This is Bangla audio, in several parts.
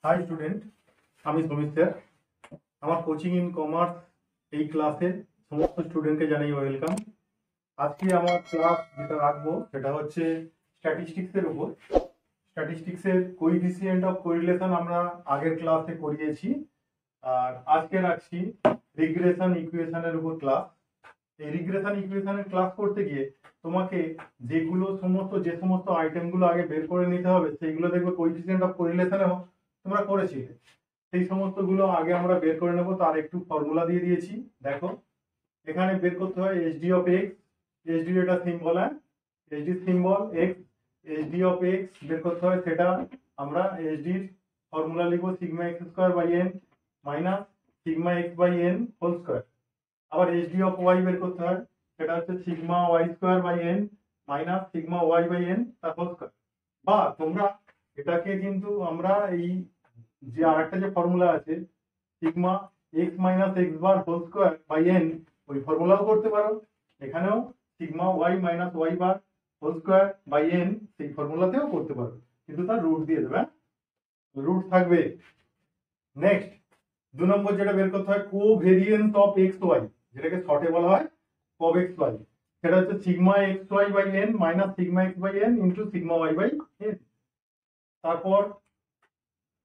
হাই স্টুডেন্ট, আমি সুমিত স্যার। আমার কোচিং ইন কমার্স এই ক্লাসে সমস্ত স্টুডেন্টকে জানাই ওয়েলকাম। আজকে আমার ক্লাস যেটা রাখবো সেটা হচ্ছে স্ট্যাটিস্টিক্সের উপর। স্ট্যাটিস্টিক্সের কোইফিসিয়েন্ট অফ কোরিলেশন আমরা আগের ক্লাসে করিয়েছি, আর আজকে রাখছি রিগ্রেশন ইকুয়েশনের উপর ক্লাস। এই রিগ্রেশন ইকুয়েশনের ক্লাস করতে গিয়ে তোমাকে যে সমস্ত আইটেমগুলো আগে বের করে নিতে হবে, সেইগুলো দেখবে কোইফিসিয়েন্ট অফ কোরিলেশনেও তোমরা করেছিলে। সেই সমস্তগুলো আগে আমরা বের করে নেব। তার একটু ফর্মুলা দিয়ে দিয়েছি, দেখো। এখানে বের করতে হয় এইচডি অফ এক্স, এইচডি এটা symbol, HD symbol X, HD of X বের করতে হয়, সেটা আমরা এইচডির ফর্মুলা লিখবো sigma X square by N minus sigma x by N whole square. আবার এইচডি অফ ওয়াই বের করতে হয়, সেটা হচ্ছে sigma Y square by N minus sigma Y by N তার হোল স্কোয়ার। বা তোমরা এটাকে কিন্তু আমরা এই যে আরেকটা যে ফর্মুলা আছে sigma X minus x bar whole square by N, ওই ফর্মুলাও করতে পারো। এখানেও sigma Y minus Y bar whole square by N, সেই ফর্মুলাতেও করতে পারো, কিন্তু তার রুট দিয়ে দেবে, রুট থাকবে। নেক্সট 2 নম্বর যেটা বের করতে হয় কোভেরিয়েন্স অফ এক্স ওয়াই, যেটাকে শর্টে বলা হয় কব এক্স ওয়াই, সেটা হচ্ছে sigma X Y by N minus sigma x by N into sigma Y by N. তারপর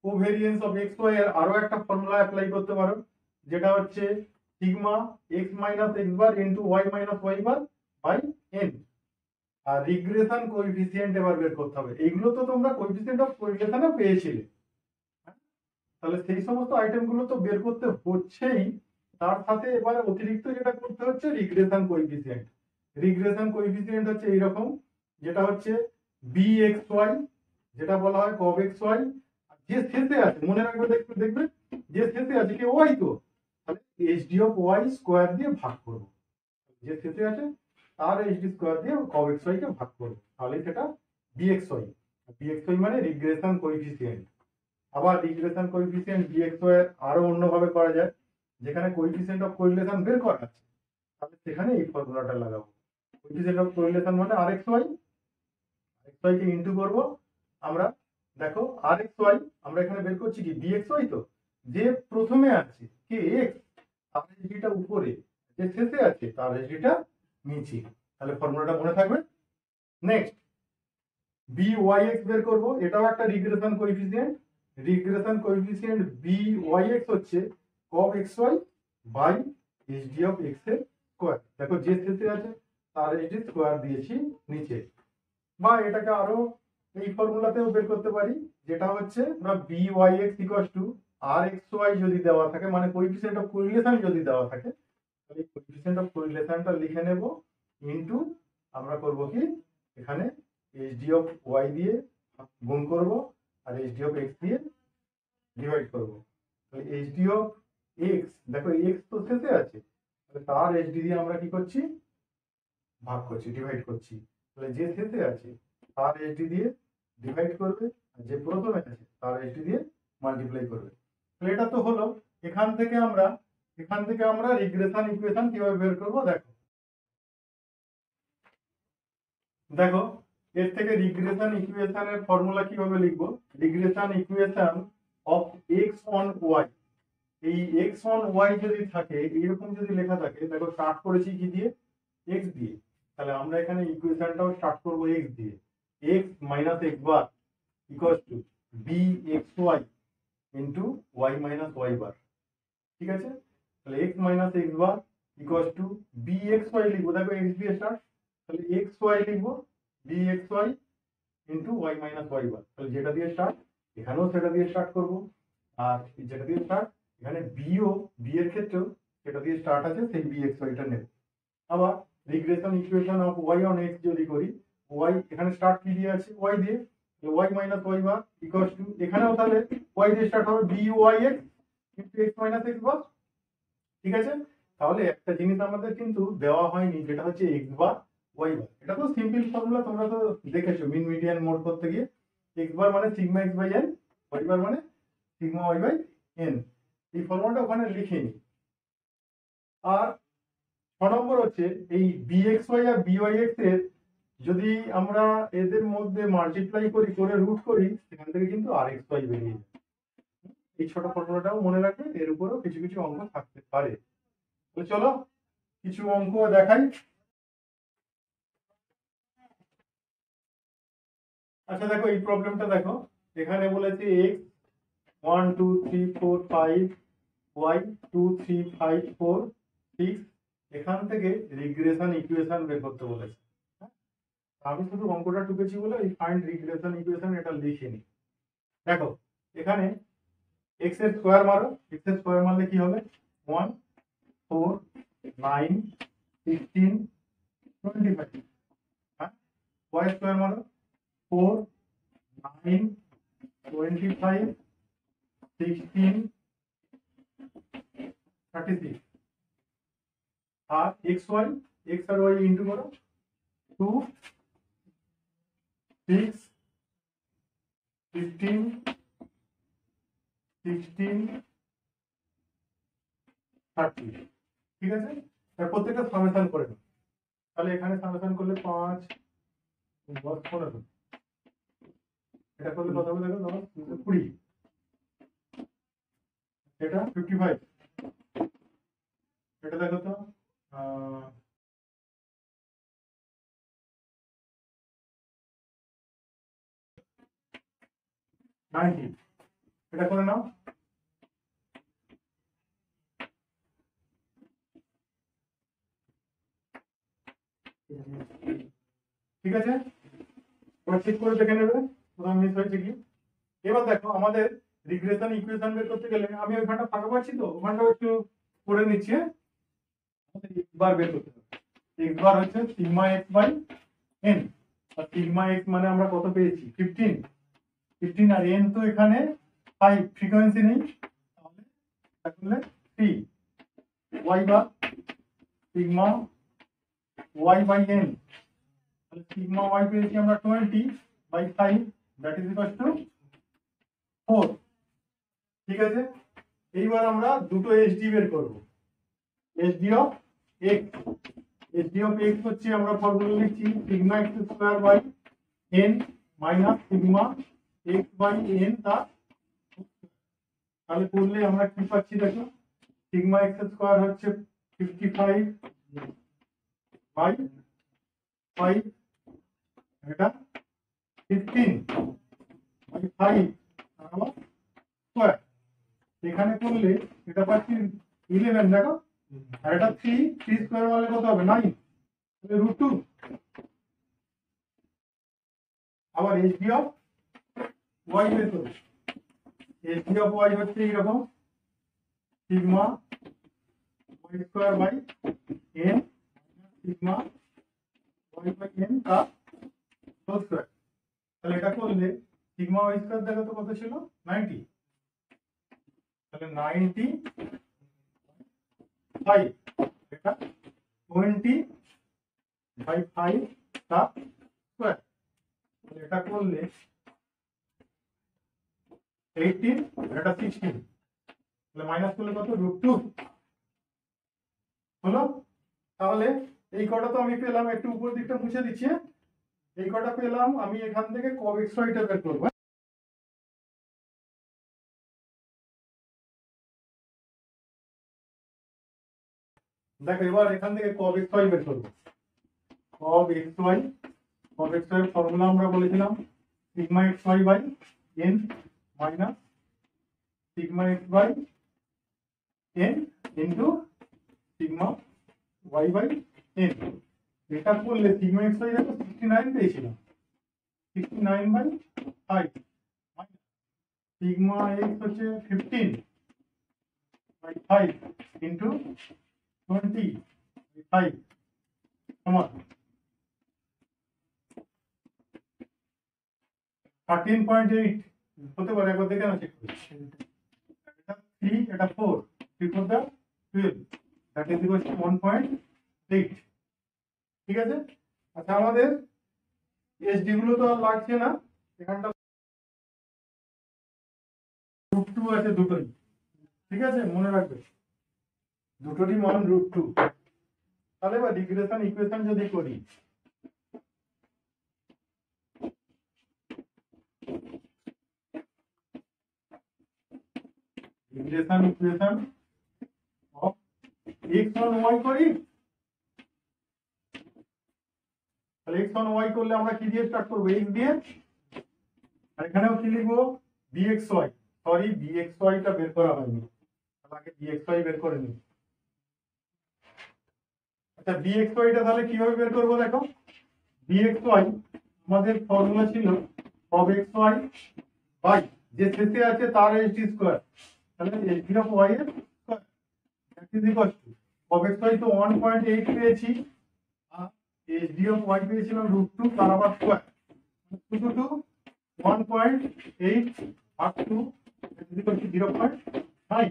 কোভেরিয়েন্স অফ এক্স ওয়াই এর আরো একটা ফর্মুলা অ্যাপ্লাই করতে পারো, যেটা হচ্ছে sigma X minus x bar into Y minus Y bar by N. আর রিগ্রেশন কোএফিসিয়েন্ট এবার বের করতে হবে। এইগুলো তো তোমরা কোএফিসিয়েন্ট অফ কোরিলেশনে পেয়েছিলে, তাহলে সেই সমস্ত আইটেম গুলো তো বের করতে হচ্ছেই, তার সাথে এবার অতিরিক্ত যেটা করতে হচ্ছে রিগ্রেশন কোএফিসিয়েন্ট। রিগ্রেশন কোএফিসিয়েন্ট হচ্ছে এইরকম, যেটা হচ্ছে বি এক্স ওয়াই, যেটা বলা হয় কব এক্স ওয়াই, যে শেষে আছে মনে রাখবে, দেখবে যে শেষে আছে কি ওয়াই, তো তাহলে এইচডি অফ ওয়াই স্কোয়ার দিয়ে ভাগ করবো, যে শেষে আছে তার এইচডি স্কোয়ার দিয়ে কব এক্স ওয়াই কে ভাগ করবো, তাহলে সেটা বিএক্স ওয়াই। বিএক্স ওয়াই মানে রিগ্রেশন কোএফিসিয়েন্ট। আবার রিগ্রেশন কোএফিসিয়েন্ট বিএক্স ওয়াই এর আরো অন্যভাবে করা যায়, যেখানে কোএফিসিয়েন্ট অফ কোরিলেশন বের করা আছে, তাহলে সেখানে এই ফর্মুলাটা লাগাবো। কোএফিসিয়েন্ট অফ কোরিলেশন মানে আর এক্স ওয়াই, এক্স ওয়াই কে ইনটু করব আমরা। দেখো আর এক্স ওয়াই আমরা এখানে বের করছি কি বিএক্স ওয়াই, তো যে প্রথমে আছে কি এক্স, তার এসডিটা উপরে, যে শেষে আছে তার এসডিটা নিচে, তাহলে ফর্মুলাটা মনে থাকবে। নেক্সট বি ওয়াই এক্স বের করব, এটাও একটা regression coefficient. Regression coefficient B Y X হচ্ছে cov X Y by HD of X এর স্কোয়ার। দেখো যে শেষে আছে তার এইচডি স্কোয়ার দিয়েছি নিচে। বা এটাকে আরো এই ফর্মুলাতেও বের করতে পারি, যেটা হচ্ছে আমরা B Y x equal to R X Y যদি দেওয়া থাকে, মানে কোএফিসিয়েন্ট অফ কোরিলেশন যদি দেওয়া থাকে, তাহলে কোএফিসিয়েন্ট অফ কোরিলেশনটা লিখে নেব ইনটু আমরা করব কি এখানে এইচডি অফ ওয়াই দিয়ে গুণ করব আর এইচডি অফ এক্স দিয়ে ডিভাইড করব। তাহলে এইচডি অফ এক্স, দেখো এক্স তো শেষে আছে, তাহলে তার এইচডি দিয়ে আমরা কি করছি ভাগ করছি, ডিভাইড করছি। তাহলে যে শেষে আছে তার এইচডি দিয়ে ডিভাইড করবে, আর যে প্রথমে আছে তার এইচডি দিয়ে মাল্টিপ্লাই করবে। তাহলে এটা তো হলো। এখান থেকে আমরা রিগ্রেশন ইকুয়েশন কিভাবে বের করব, দেখো এর থেকে রিগ্রেশন ইকুয়েশনের ফর্মুলা কিভাবে লিখবো। Regression equation of x on Y, এই এক্স অন ওয়াই যদি থাকে, এইরকম যদি লেখা থাকে, দেখো স্টার্ট করেছি কি দিয়ে, এক্স দিয়ে, তাহলে আমরা এখানে ইকুয়েশনটাও স্টার্ট করবো এক্স দিয়ে। X minus x bar equal to b x y into Y minus Y bar. ঠিক আছে, তাহলে x minus x bar equal to b x y লিখবো, দেখো এক্স দিয়ে স্টার্ট, তাহলে এক্স ওয়াই লিখবো b x y into Y minus Y bar. তাহলে যেটা দিয়ে স্টার্ট এখানেও সেটা দিয়ে স্টার্ট করবো, আর যেটা দিয়ে স্টার্ট এখানে বি এর ক্ষেত্রেও যেটা দিয়ে স্টার্ট আছে সেই বি এক্স ওয়াইটা নেব। আবার regression equation of Y on X যদি করি, ওয়াই এখানে স্টার্ট কি দিয়ে আছে ওয়াই দিয়ে, y minus Y bar equal to এখানেও তাহলে ওয়াই দিয়ে স্টার্ট হবে b Y x into x minus x bar. ঠিক আছে, তাহলে একটা জিনিস আমাদের কিন্তু দেওয়া হয়নি, যেটা হচ্ছে এক্স বার ওয়াই বার। এটা তো সিম্পল ফর্মুলা, তোমরা তো দেখেছো মিন মিডিয়ান মোড করতে গিয়ে। এক্স বার মানে sigma x by n, y bar মানে সিগমা ওয়াই বাই এন, এই ফর্মুলাটা ওখানে লিখে নি। আর 6 নম্বর হচ্ছে এই বিএক্স ওয়াই আর বিওয়াই এক্স এর যদি আমরা এদের মধ্যে মাল্টিপ্লাই করি, করে রুট করি, সেখান থেকে কিন্তু আর এক্স ওয়াই বেরিয়ে যায়। এই ছোট ফর্মুলাটাও মনে রাখবে, এর উপরেও কিছু কিছু অঙ্ক থাকতে পারে। তো চলো কিছু অঙ্ক দেখাই। আচ্ছা দেখো এই প্রবলেমটা দেখো, এখানে বলেছে এক্স 1 2 3 4 5 ওয়াই 2 3 5 4 6, এখান থেকে রিগ্রেশন ইকুয়েশন বের করতে বলেছে। আমি শুধু অঙ্কটা টুকেছি বলে এই ফাইন্ড রিগ্রেশন ইকুয়েশন এটা লিখিনি। দেখো এখানে এক্স এর স্কোয়ার মারো, এক্স এর স্কোয়ার মারলে কি হবে 1 4 9 16 25, হ্যাঁ ওয়াই স্কোয়ার মারো 4 9 25 16 36, আর এক্স ওয়াই, এক্স আর ওয়াই ইন্টু করো 2 6 15 16 30, ঠিক আছে। তার প্রত্যেকটা সামেশন করে নাও, তাহলে এখানে সামেশন করলে 5 10 15, এটা করলে কত হবে দেখো 10 20, এটা 55, এটা দেখো তো 90, এটা করে নাও। ঠিক আছে, এবার চেক করে দেখে নেবে কোথাও মিস হয়েছে কি। এবার দেখো আমাদের রিগ্রেশন ইকুয়েশন বের করতে গেলে আমি ওইখানটা ফাঁকা পাচ্ছি, তো ওখানটাও একটু করে নিচ্ছি। এক্স বার বের করতে হবে, এক্স বার হচ্ছে সিগমা এক্স বাই এন, আর সিগমা এক্স মানে আমরা কত পেয়েছি 15, 15 আর এন তো এখানে 5, ফ্রিকোয়েন্সি নেই, তাহলে 3 y bar sigma Y by n, তাহলে সিগমা ওয়াই পেয়েছি আমরা 20 by 5, that is equal to 4। ঠিক আছে, এইবার আমরা দুটো এসডি বের করব। SD of x, SD of x হচ্ছে আমরা ফর্মুলা লিখছি sigma x square by N minus sigma x by n, তাহলে করলে আমরা কি পাচ্ছি দেখো, সিগমা এক্স স্কয়ার হচ্ছে 55 বাই 5, এটা 15 বাই 5 আমার স্কয়ার, এখানে করলে এটা পাচ্ছি 11 দেখো, আর এটা 3 স্কয়ার মানে কত হবে 9, তাহলে √2। আবার এইচডি অফ ওয়াই বের করব, এইচডি অফ ওয়াই হচ্ছে এইরকম sigma y square by n sigma Y by n কা হোল স্কয়ার, তাহলে এটা করলে সিগমা ওয়াই স্কয়ার দেখো তো কত ছিল 90, তাহলে 90 5, এটা 20 বাই 5 কা স্কয়ার, তাহলে এটা করলে 18, এটা 16, তাহলে মাইনাস করলে কত √2 হলো। তাহলে এই কটা তো আমি পেলাম, একটু উপর দিকটা মুছে দিচ্ছি, এই কটা পেলাম, আমি এখান থেকে cos x y টা বের করব। দেখো এবার এখান থেকে cos x y বের করব। cos x y, cos x y এর ফর্মুলা আমরা বলেছিলাম sigma x y by n minus sigma x by n into sigma y by n, এটা করলে সিগমা x y দেখো 69 পেয়েছিলাম, 69 বাই 5 সিগমা x হচ্ছে 15 বাই 5 ইনটু 20 বাই 5 সমান 13.8 হতে পারে, একবার দেখে না চেক করি। এটা 3, এটা 4, 3 4 দা 12, দ্যাট ইজ ইকুয়াল টু 1.8। ঠিক আছে, আচ্ছা আমাদের এসডি গুলো তো আর লাগছে না, এখানটা √2 আছে দুটোই, ঠিক আছে মনে রাখবে দুটোরই মান √2। তাহলে এবার রিগ্রেশন ইকুয়েশন যদি করি, regression equation of x on y করি। তাহলে এক্স অন ওয়াই করলে আমরা কি দিয়ে স্টার্ট করবো? এক্স দিয়ে। আর এখানেও কি লিখবো? B x y. সরি, বিএক্স ওয়াইটা বের করা হয়নি, আগে বিএক্স ওয়াই বের করে নিই। আচ্ছা, বিএক্স ওয়াইটা তাহলে কিভাবে বের করবো? দেখো, বিএক্স ওয়াই আমাদের ফর্মুলা ছিল সব এক্স ওয়াই বাই যে শেষে আছে তার এইচডি স্কোয়ার। তাহলে এইচডি অফ ওয়াই এর square that is equal two সব এক্স ওয়াই তো 1.8 পেয়েছি, আর এইচডি অফ ওয়াই পেয়েছিলাম √2 তার আবার স্কোয়ার, 2 to 1.8 up to 0.9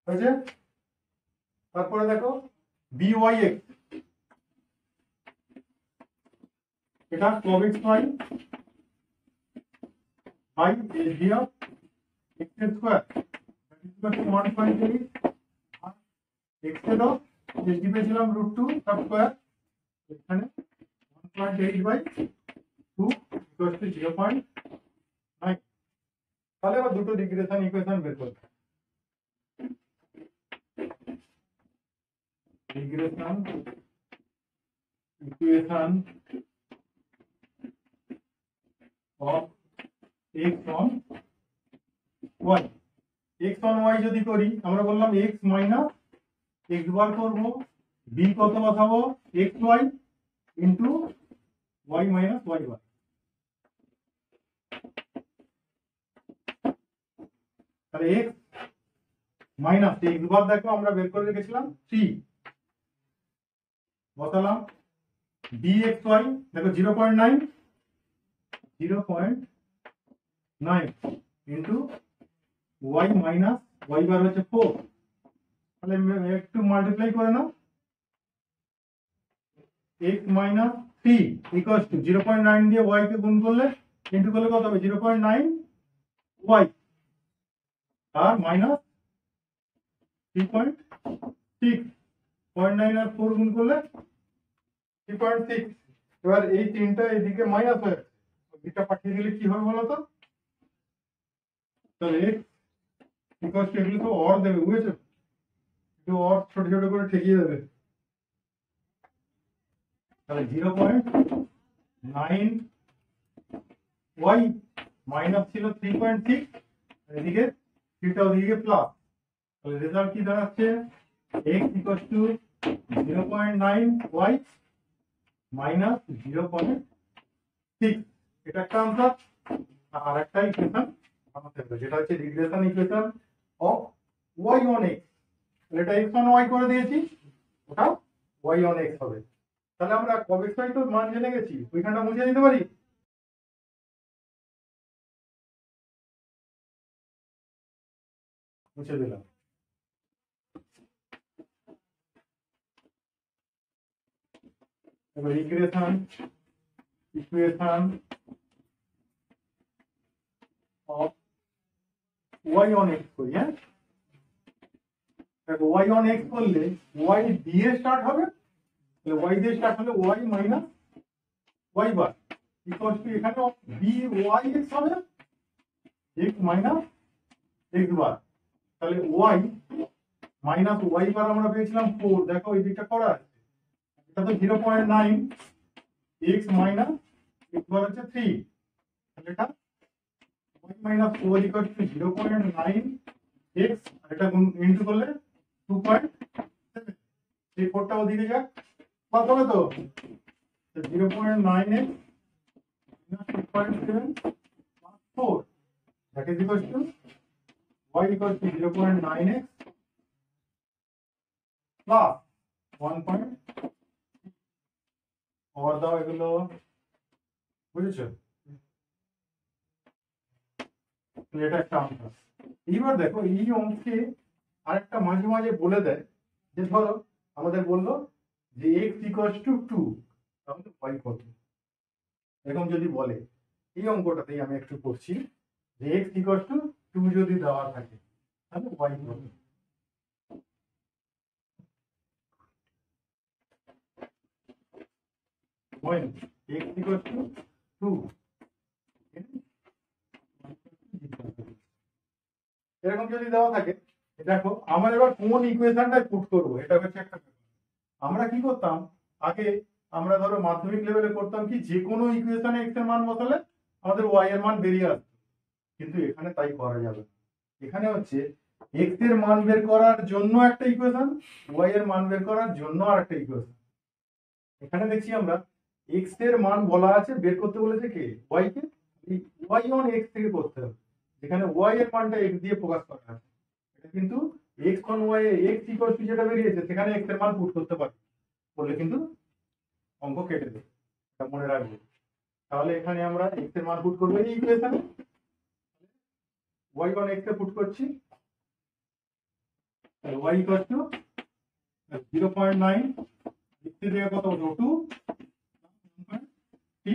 হয়েছে। তারপরে দেখো BYX, এটা cos x y by HD of x square that is equal to 1.8 R x এর HD পেয়েছিলাম √2 তার স্কয়ার, এখানে 1.8 by 2 equals to 0.9। তাহলে আবার দুটো রিগ্রেশন ইকুয়েশন বের করতে, regression equation of x on y। x on y যদি করি, আমরা বললাম x মাইনাস x বার করব, b কত বসাবো? xy into y minus y বার। তাহলে x মাইনাস x বার দেখো আমরা বের করে রেখেছিলাম 3, বসালাম dxy দেখো 0.9 ইনটু y মাইনাস y বার হচ্ছে 4। তাহলে একটু মাল্টিপ্লাই করে নাও, x মাইনাস 3 ইকুয়ালস টু 0.9 দিয়ে y কে গুণ করলে ইনটু করলে কত হবে? 0.9 y আর মাইনাস 3.6, 0.9 আর 4 গুণ করলে 3.6। এবার এই তিনটা এদিকে মাইনাস হয়ে যাচ্ছে, এটা পাঠিয়ে দিলে কি হবে বলো তো? তাহলে x ইকুয়ালস টু, এগুলো তো অর দেবে, বুঝেছো? একটু অর ছোট ছোট করে ঠেকিয়ে দেবে। তাহলে 0.9 y মাইনাস ছিল 3.6, এদিকে থিটা ওদিকে প্লাস, তাহলে রেজাল্ট কি দাঁড়াচ্ছে? x equals to 0.9 y minus 0.6। এটা একটা আনসার। আর একটা ইকুয়েশন আমাদের হবে যেটা হচ্ছে regression equation of y on x। এটা x on y করে দিয়েছি, ওটা y on x হবে। তাহলে আমরা cos x y তো মান জেনে গেছি, ওইখানটা মুছে দিতে পারি। মুছে দিলাম। এবার regression equation of y on x করি। হ্যাঁ, দেখো y on x করলে y দিয়ে স্টার্ট হবে, তাহলে y দিয়ে স্টার্ট হলে y minus y bar equals to এখানে byx হবে x মাইনাস x বার। তাহলে y মাইনাস y বার আমরা পেয়েছিলাম 4, দেখো এই দিকটা করা আছে, এটা তো 0.9, x মাইনাস x বার হচ্ছে 3, তাহলে এটা y minus 4 equal to 0.9 x, আর এটা ইনটু করলে 2.7, এই 4টা ওদিকে যাক, কত হবে তো? 0.9 x minus 2.7 plus 4, that is equal to y equals to 0.9 x plus 1. और দাও এগুলো, বুঝেছো? এটা একটা অঙ্ক। এইবার দেখো এই অঙ্কে আরেকটা মাঝে মাঝে বলে দেয় যে ধরো আমাদের বললো যে x equals to 2, তাহলে y কত? এরকম যদি বলে, এই অঙ্কটাতেই আমি একটু করছি যে x equals to 2 যদি দেওয়া থাকে তাহলে y কত? when x equals to 2, এরকম যদি দেওয়া কোন ইকুয়েশনটাই পুট করব, এটা হচ্ছে একটা ব্যাপার। আমরা কি করতাম আগে, আমরা ধরো মাধ্যমিক লেভেলে করতাম কি, যে কোনো ইকুয়েশনে এক্স এর মান বসালে আমাদের ওয়াই এর মান বেরিয়ে আসতো, কিন্তু এখানে তাই করা যাবে না। এখানে হচ্ছে এক্স এর মান বের করার জন্য একটা ইকুয়েশন, ওয়াই এর মান বের করার জন্য আর একটা ইকুয়েশন। এখানে দেখছি আমরা এক্স এর মান বলা আছে, বের করতে বলেছে কে, ওয়াই কে। ওয়াই অন এক্স থেকে করতে হবে, যেখানে ওয়াই এর মানটা এক্স দিয়ে প্রকাশ করা আছে। এটা কিন্তু x on y x equal to যেটা বেরিয়েছে সেখানে এক্স এর মান পুট করতে পারি, করলে কিন্তু অঙ্ক কেটে দেবে, এটা মনে রাখবে। তাহলে এখানে আমরা এক্স এর মান পুট করবো এই ইকুয়েশনে, ওয়াই অন এক্স এ পুট করছি, ওয়াই ইকুয়াল টু 0.9, এক্সের জায়গায় কত বলবো 2, t,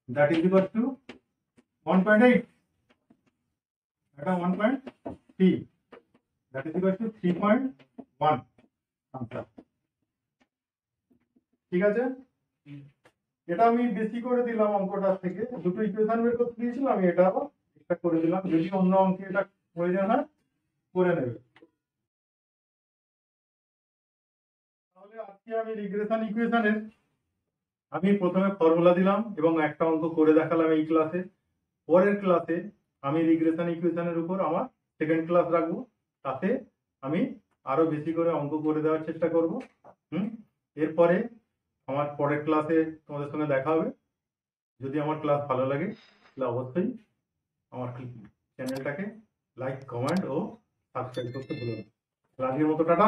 that is equal to 1.8, এটা 1.t, that is equal to 3.1 answer. ঠিক আছে, এটা আমি বেশি করে দিলাম অঙ্কটার থেকে, দুটো ইকুয়েশন বের করতে দিয়েছিলাম, আমি এটা আবার একটা করে দিলাম, যদি অন্য অঙ্কে এটা প্রয়োজন হয় করে নেবে। তাহলে আজকে আমি রিগ্রেশন ইকুয়েশনের আমি প্রথমে ফর্মুলা দিলাম এবং একটা অঙ্ক করে দেখালাম এই ক্লাসে। পরের ক্লাসে আমি রিগ্রেশন ইকুয়েশনের উপর আমার সেকেন্ড ক্লাস রাখবো, তাতে আমি আরো বেশি করে অঙ্ক করে দেওয়ার চেষ্টা করব। এরপরে আমার পরের ক্লাসে তোমাদের সঙ্গে দেখা হবে। যদি আমার ক্লাস ভালো লাগে তাহলে অবশ্যই আমার চ্যানেলটাকে লাইক, কমেন্ট ও সাবস্ক্রাইব করতে ভুলো না। আজকের মতো টাটা।